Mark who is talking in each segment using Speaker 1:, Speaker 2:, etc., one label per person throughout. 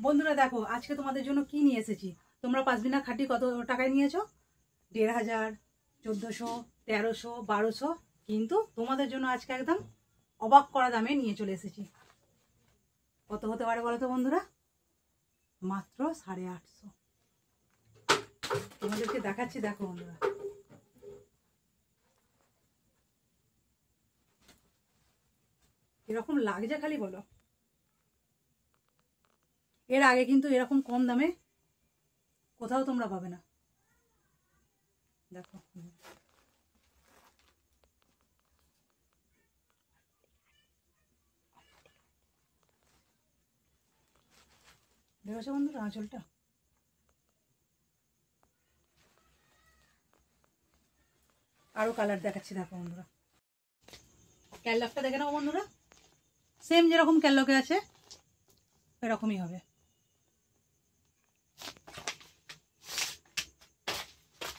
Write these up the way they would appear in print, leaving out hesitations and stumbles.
Speaker 1: বন্ধুরা দেখো আজকে তোমাদের জন্য কি নিয়ে এসেছি। তোমরা পাঁচবিনা খাটি কত টাকায় নিয়েছো? 1500, 1400, 1300, 1200, কিন্তু তোমাদের জন্য আজকে একদম অবাক করা দামে নিয়ে চলে এসেছি। কত হতে পারে বলো তো বন্ধুরা? মাত্র 850। তোমাদেরকে দেখাচ্ছি, দেখো বন্ধুরা এরকম লাগছে খালি বলো। এর আগে কিন্তু এরকম কম দামে কোথাও তোমরা পাবে না। দেখো দেখেছো বন্ধুরা আঁচলটা? আরো কালার দেখাচ্ছি, দেখো বন্ধুরা। ক্যাটলগটা দেখে নাও বন্ধুরা, সেম যেরকম ক্যাটলগে আছে এরকমই হবে।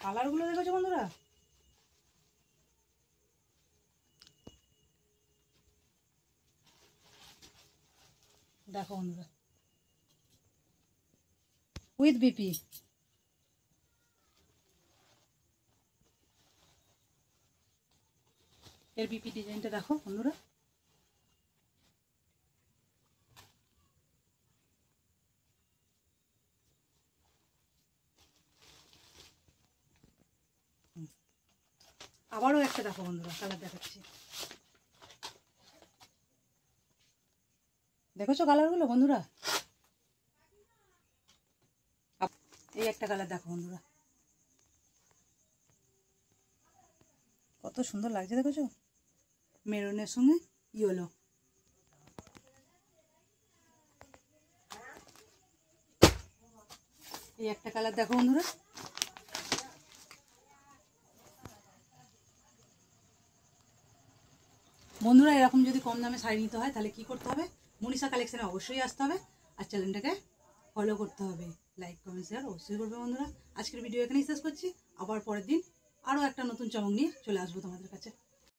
Speaker 1: কালারগুলো দেখেছো বন্ধুরা? দেখো বন্ধুরা, উইথ বিপি। এর বিপি ডিজাইনটা দেখো বন্ধুরা। আবারও একটা দেখো বন্ধুরা, কালার দেখাচ্ছি। দেখেছো কালারগুলো বন্ধুরা? এই একটা কালার দেখো বন্ধুরা, কত সুন্দর লাগছে দেখেছো? মেরুনের সঙ্গে ইয়েলো। এই একটা কালার দেখো বন্ধুরা। বন্ধুরা এরকম যদি কম দামে শাড়ি নিতে হয় তাহলে কি করতে হবে? মনীষা কালেকশনে অবশ্যই আসতে হবে আর চ্যানেলটাকে ফলো করতে হবে। লাইক কমেন্ট শেয়ার অবশ্যই করবে বন্ধুরা। আজকের ভিডিও এখানেই শেষ করছি। আবার পরের দিন আরও একটা নতুন চমক নিয়ে চলে আসবো তোমাদের কাছে।